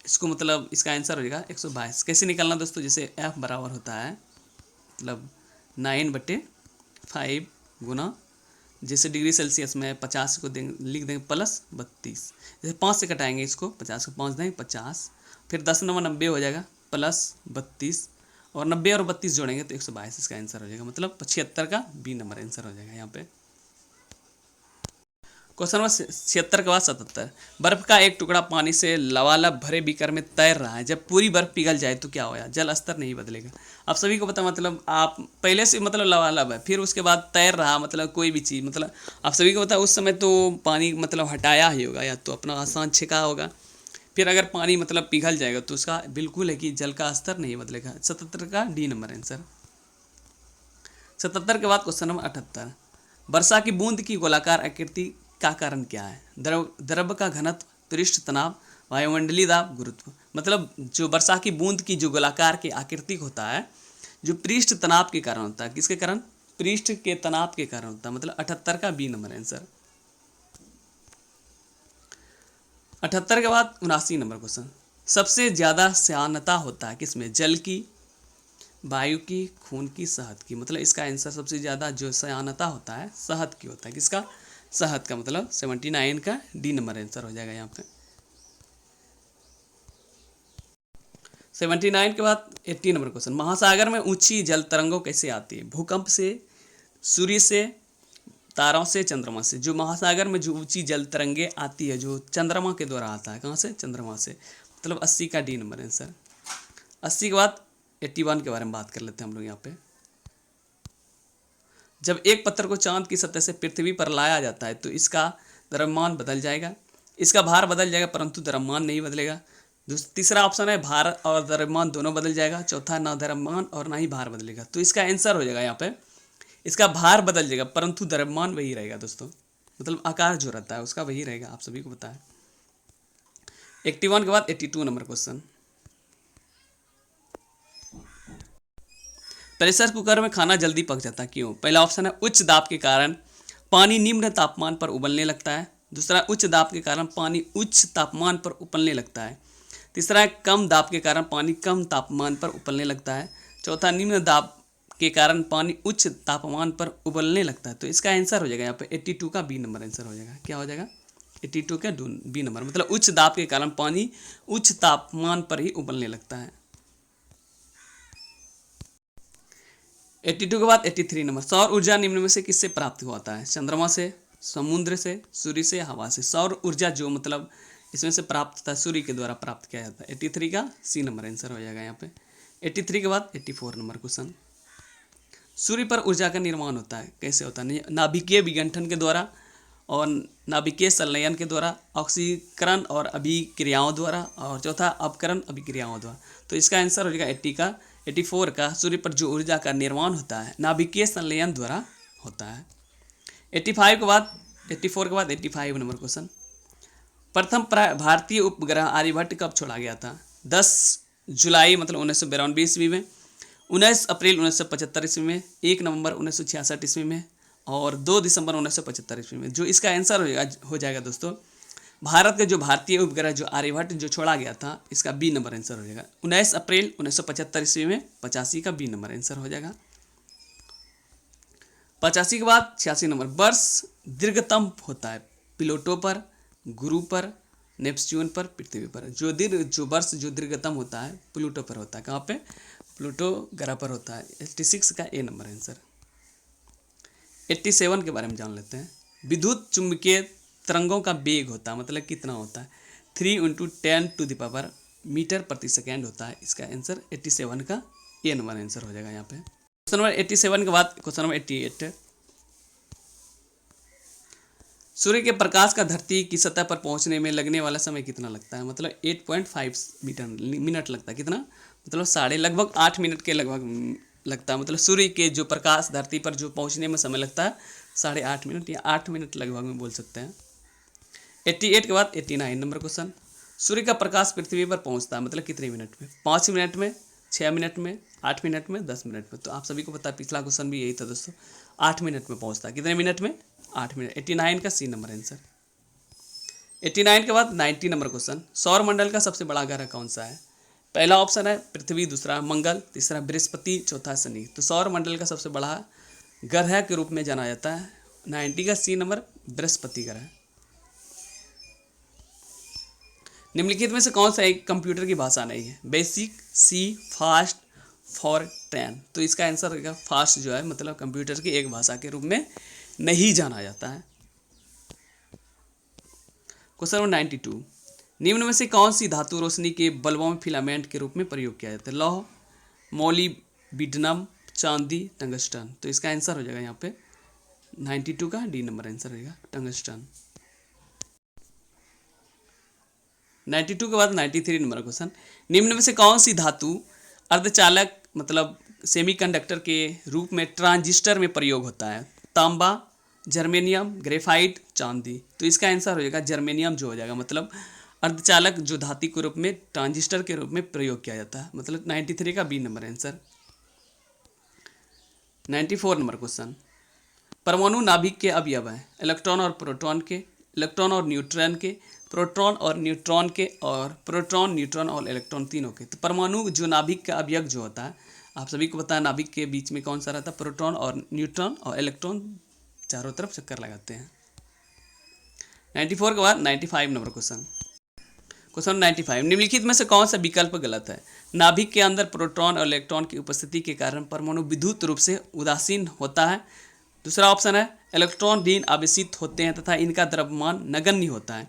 इसको मतलब इसका आंसर हो जाएगा 122। कैसे निकालना दोस्तों, जैसे F बराबर होता है मतलब 9/5 गुना, जैसे डिग्री सेल्सियस में 50 को देंगे, लिख देंगे +32। जैसे 5 से कटाएंगे इसको, 50 को 5 देंगे 50, फिर 10 9 90 हो जाएगा +32, और 90 और 32 जोड़ेंगे तो 122 इसका आंसर हो जाएगा, मतलब 76 का बी नंबर आंसर हो जाएगा यहाँ पे। क्वेश्चन नंबर 76 के बाद 77, बर्फ का एक टुकड़ा पानी से लबालब भरे बीकर में तैर रहा है, जब पूरी बर्फ पिघल जाए तो क्या होगा? जल स्तर नहीं बदलेगा। आप सभी को पता, मतलब आप पहले से मतलब लबालब है, फिर उसके बाद तैर रहा, मतलब कोई भी चीज़, मतलब आप सभी को पता उस समय तो पानी मतलब हटाया ही होगा या तो अपना आसान छिका होगा, फिर अगर पानी मतलब पिघल जाएगा तो उसका बिल्कुल है कि जल का स्तर नहीं बदलेगा। 77 का डी नंबर आंसर। 77 के बाद क्वेश्चन नंबर 78, वर्षा की बूंद की गोलाकार आकृति का कारण क्या है? द्रव्य का घनत्व, पृष्ठ तनाव, वायुमंडलीय दाब, गुरुत्व। मतलब जो वर्षा की बूंद की जो गोलाकार की आकृति होता है, जो पृष्ठ तनाव के कारण होता है, किसके कारण? पृष्ठ के तनाव के कारण होता है, मतलब 78 का बी नंबर आंसर। 78 के बाद 79 नंबर क्वेश्चन, सबसे ज्यादा श्यानता होता है किसमें? जल की, वायु की, खून की, शहद की। मतलब इसका आंसर सबसे ज़्यादा जो श्यानता होता है शहद की होता है। किसका? शहद का, मतलब 79 का डी नंबर आंसर हो जाएगा यहाँ पे। 79 के बाद 80 नंबर क्वेश्चन, महासागर में ऊंची जल तरंगों कैसे आती है? भूकंप से, सूर्य से, तारों से, चंद्रमा से। जो महासागर में जो ऊंची जल तरंगे आती है, जो चंद्रमा के द्वारा आता है। कहाँ से? चंद्रमा से, मतलब 80 का डी नंबर आंसर। 80 के बाद 81 के बारे में बात कर लेते हैं हम लोग यहाँ पे। जब एक पत्थर को चांद की सतह से पृथ्वी पर लाया जाता है तो इसका द्रव्यमान बदल जाएगा, इसका भार बदल जाएगा, परंतु द्रव्यमान नहीं बदलेगा। तीसरा ऑप्शन है भार और द्रव्यमान दोनों बदल जाएगा। चौथा, ना द्रव्यमान और ना ही भार बदलेगा। तो इसका आंसर हो जाएगा यहाँ पे, इसका भार बदल जाएगा परंतु द्रव्यमान वही रहेगा दोस्तों, मतलब आकार जो रहता है उसका वही रहेगा, आप सभी को पता है। 81 के बाद 82 नंबर क्वेश्चन, प्रेशर कुकर में खाना जल्दी पक जाता है क्यों? पहला ऑप्शन है उच्च दाब के कारण पानी निम्न तापमान पर उबलने लगता है। दूसरा, उच्च दाब के कारण पानी उच्च तापमान पर उबलने लगता है। तीसरा है कम दाब के कारण पानी कम तापमान पर उबलने लगता है। चौथा, निम्न दाब के कारण पानी उच्च तापमान पर उबलने लगता है। तो इसका आंसर हो जाएगा यहाँ पे 82 का बी नंबर आंसर हो जाएगा। क्या हो जाएगा? 82 का बी नंबर, मतलब उच्च दाब के कारण पानी उच्च तापमान पर ही उबलने लगता है। 82 के बाद 83 नंबर, सौर ऊर्जा निम्न में से किससे प्राप्त होता है? चंद्रमा से, समुद्र से, सूर्य से, हवा से। सौर ऊर्जा जो मतलब इसमें से प्राप्त होता है, सूर्य के द्वारा प्राप्त किया जाता है। 83 का सी नंबर आंसर हो जाएगा यहाँ पे। 83 के बाद 84 नंबर क्वेश्चन, सूर्य पर ऊर्जा का निर्माण होता है, कैसे होता है? नाभिकीय विघटन के द्वारा और नाभिकीय संलयन के द्वारा, ऑक्सीकरण और अभिक्रियाओं द्वारा, और चौथा अपकरण अभिक्रियाओं द्वारा। तो इसका आंसर हो जाएगा 84 का, सूर्य पर जो ऊर्जा का निर्माण होता है नाभिकीय संलयन द्वारा होता है। 84 के बाद 85 नंबर क्वेश्चन, प्रथम भारतीय उपग्रह आर्यभट्ट कब छोड़ा गया था? 10 जुलाई मतलब 1992 ईस्वी में, 19 अप्रैल 1975 ईस्वी में, 1 नवंबर 1966 ईस्वी में, और 2 दिसंबर 1975 ईस्वी में। जो इसका आंसर हो जाएगा दोस्तों, भारत का जो भारतीय उपग्रह जो आर्यभट्ट जो छोड़ा गया था, इसका बी नंबर आंसर हो जाएगा। 19 अप्रैल 1975 ईस्वी में, 85 का बी नंबर आंसर हो जाएगा। 85 के बाद 86 नंबर, वर्ष दीर्घतम होता है प्लूटो पर, गुरु पर, नेपच्यून पर, पृथ्वी पर। जो वर्ष जो दीर्घतम होता है प्लूटो पर होता है। कहाँ पे? प्लूटो ग्रह पर होता है। 86 का ए नंबर आंसर। 87 के बारे में जान लेते हैं। विद्युत चुंबकीय तरंगों का वेग होता है, मतलब कितना होता है? 3 × 10⁻³ मीटर प्रति सेकेंड होता है। इसका आंसर 87 का ए नंबर आंसर हो जाएगा यहाँ पे। क्वेश्चन नंबर 87 के बाद क्वेश्चन नंबर 88, सूर्य के प्रकाश का धरती की सतह पर पहुंचने में लगने वाला समय कितना लगता है? मतलब 8.5 मिनट लगता है। कितना? मतलब लगभग 8 मिनट के लगभग लगता है। मतलब सूर्य के जो प्रकाश धरती पर जो पहुंचने में समय लगता है 8.5 मिनट या 8 मिनट लगभग में बोल सकते हैं। 88 के बाद 89 नंबर क्वेश्चन, सूर्य का प्रकाश पृथ्वी पर पहुंचता है मतलब कितने मिनट में? 5 मिनट में, 6 मिनट में, 8 मिनट में, 10 मिनट में। तो आप सभी को पता है पिछला क्वेश्चन भी यही था दोस्तों, 8 मिनट में पहुंचता है। कितने मिनट में? 8 मिनट। 89 का सी नंबर आंसर। 89 के बाद 90 नंबर क्वेश्चन, सौर मंडल का सबसे बड़ा ग्रह कौन सा है? पहला ऑप्शन है पृथ्वी, दूसरा मंगल, तीसरा बृहस्पति, चौथा शनि। तो सौर मंडल का सबसे बड़ा ग्रह के रूप में जाना जाता है 90 का सी नंबर बृहस्पति ग्रह। निम्नलिखित में से कौन सा एक कंप्यूटर की भाषा नहीं है? बेसिक, सी, फास्ट, फॉरट्रैन। तो इसका आंसर होगा फास्ट, जो है मतलब कंप्यूटर की एक भाषा के रूप में नहीं जाना जाता है। क्वेश्चन नंबर 92, निम्न में से कौन सी धातु रोशनी के बल्बों में फिलामेंट के रूप में प्रयोग किया जाता है? लौह, मोलिब्डेनम, चांदी, टंगस्टन। तो इसका आंसर हो जाएगा यहाँ पे 92 का डी नंबर आंसर रहेगा टंगस्टन। 92 के बाद 93 नंबर क्वेश्चन, निम्न में से कौन सी धातु अर्धचालक मतलब सेमीकंडक्टर के रूप में ट्रांजिस्टर में प्रयोग होता है? तांबा, जर्मेनियम, ग्रेफाइट, चांदी। तो इसका आंसर हो जाएगा जर्मेनियम, जो हो जाएगा मतलब अर्धचालक जो धातु के रूप में ट्रांजिस्टर के रूप में प्रयोग किया जाता है, मतलब 93 का B number answer. 94 number question, परमाणु नाभिक के अवयव हैं? इलेक्ट्रॉन और प्रोटॉन के, इलेक्ट्रॉन और न्यूट्रॉन के, प्रोटॉन और न्यूट्रॉन के, और प्रोटॉन, न्यूट्रॉन और इलेक्ट्रॉन तीनों के। तो परमाणु जो नाभिक का अवयव जो होता है, आप सभी को पता है नाभिक के बीच में कौन सा रहता है? प्रोटॉन और न्यूट्रॉन और इलेक्ट्रॉन चारों तरफ चक्कर लगाते हैं। 94 के बाद 95 नंबर क्वेश्चन, क्वेश्चन 95, निम्नलिखित में से कौन सा विकल्प गलत है? नाभिक के अंदर प्रोटॉन और इलेक्ट्रॉन की उपस्थिति के कारण परमाणु विद्युत रूप से उदासीन होता है। दूसरा ऑप्शन है इलेक्ट्रॉन ऋण आवेशित होते हैं तथा इनका द्रव्यमान नगण्य होता है।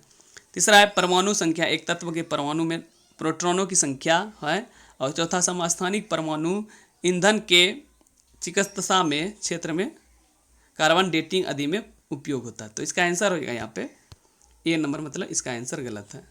तीसरा है परमाणु संख्या एक तत्व के परमाणु में प्रोटॉनों की संख्या है। और चौथा समस्थानिक परमाणु ईंधन के चिकित्सा में क्षेत्र में कार्बन डेटिंग आदि में उपयोग होता है। तो इसका आंसर हो जाएगा यहाँ पे ए नंबर, मतलब इसका आंसर गलत है।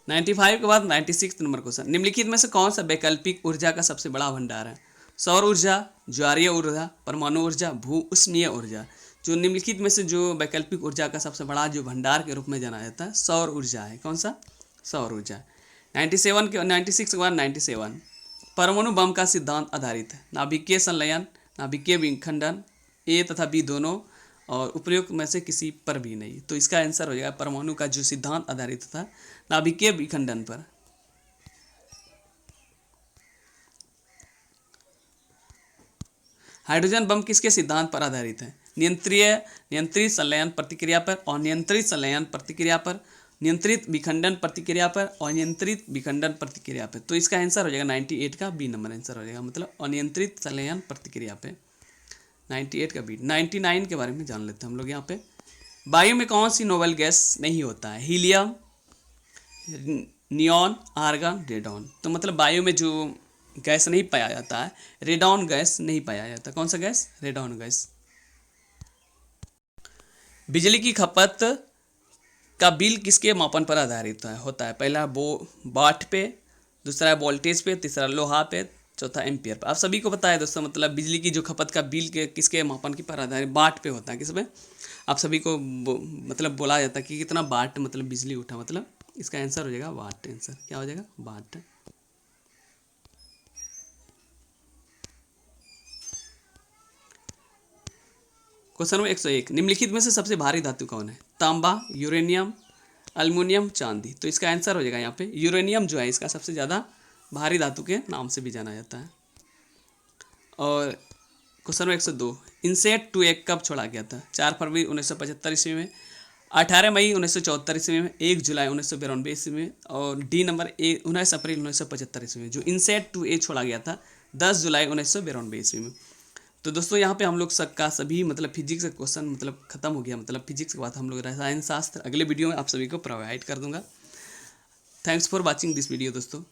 95 के बाद 96 नंबर क्वेश्चन, निम्नलिखित में से कौन सा वैकल्पिक ऊर्जा का सबसे बड़ा भंडार है? सौर ऊर्जा, ज्वारीय ऊर्जा, परमाणु ऊर्जा, भू उष्मीय ऊर्जा। जो निम्नलिखित में से जो वैकल्पिक ऊर्जा का सबसे बड़ा जो भंडार के रूप में जाना जाता है सौर ऊर्जा है। कौन सा? सौर ऊर्जा। 96 के बाद 97, परमाणु बम का सिद्धांत आधारित है? नाभिकीय संलयन, नाभिकीय विखंडन, ए तथा बी दोनों, और उपयुक्त में से किसी पर भी नहीं। तो इसका आंसर हो जाएगा परमाणु का जो सिद्धांत आधारित था नाभिकीय विखंडन पर। हाइड्रोजन बम किसके सिद्धांत पर आधारित है? नियंत्रित संलयन प्रतिक्रिया पर, अनियंत्रित संलयन प्रतिक्रिया पर, नियंत्रित विखंडन प्रतिक्रिया पर, अनियंत्रित विखंडन प्रतिक्रिया पर। तो इसका आंसर हो जाएगा 98 का बी नंबर आंसर हो जाएगा, मतलब अनियंत्रित संलयन प्रतिक्रिया पे 98 का बी। 99 के बारे में जान लेते हैं हम लोग यहाँ पे। वायु में कौन सी नोबेल गैस नहीं होता है? Helium, neon, argon, radon. तो मतलब वायु में जो गैस नहीं पाया जाता है, रेडॉन गैस नहीं पाया जाता। कौन सा गैस? Radon gas. बिजली की खपत का बिल किसके मापन पर आधारित होता है? पहला वाट पे, दूसरा वोल्टेज पे, तीसरा लोहा पे, चौथा एम्पियर पे। आप सभी को पता है दोस्तों, मतलब बिजली की जो खपत का बिल के किसके मापन की पर आधारित? वाट पे होता है। किस पे? आप सभी को मतलब बोला जाता है कि कितना वाट मतलब बिजली उठा, मतलब इसका आंसर हो जाएगा वाट। आंसर क्या हो जाएगा? वाट। क्वेश्चन नंबर 101, निम्नलिखित में से सबसे भारी धातु कौन है? तांबा, यूरेनियम, एल्युमिनियम, चांदी। तो इसका आंसर हो जाएगा यहाँ पे यूरेनियम, जो है इसका सबसे ज़्यादा भारी धातु के नाम से भी जाना जाता है। और क्वेश्चन नंबर 102, इनसेट 2 एक कब छोड़ा गया था? 4 फरवरी 1975 ईस्वी में, 18 मई 1974 ईस्वी में, 1 जुलाई 1992 ईस्वी में, और डी नंबर 19 अप्रैल 1975 ईस्वी में। जो इनसेट 2A छोड़ा गया था 10 जुलाई 1992 ईस्वी में। तो दोस्तों यहाँ पे हम लोग सबका सभी मतलब फिजिक्स का क्वेश्चन मतलब खत्म हो गया। मतलब फिजिक्स के बाद हम लोग रसायन शास्त्र अगले वीडियो में आप सभी को प्रोवाइड कर दूंगा। Thanks for watching this video दोस्तों।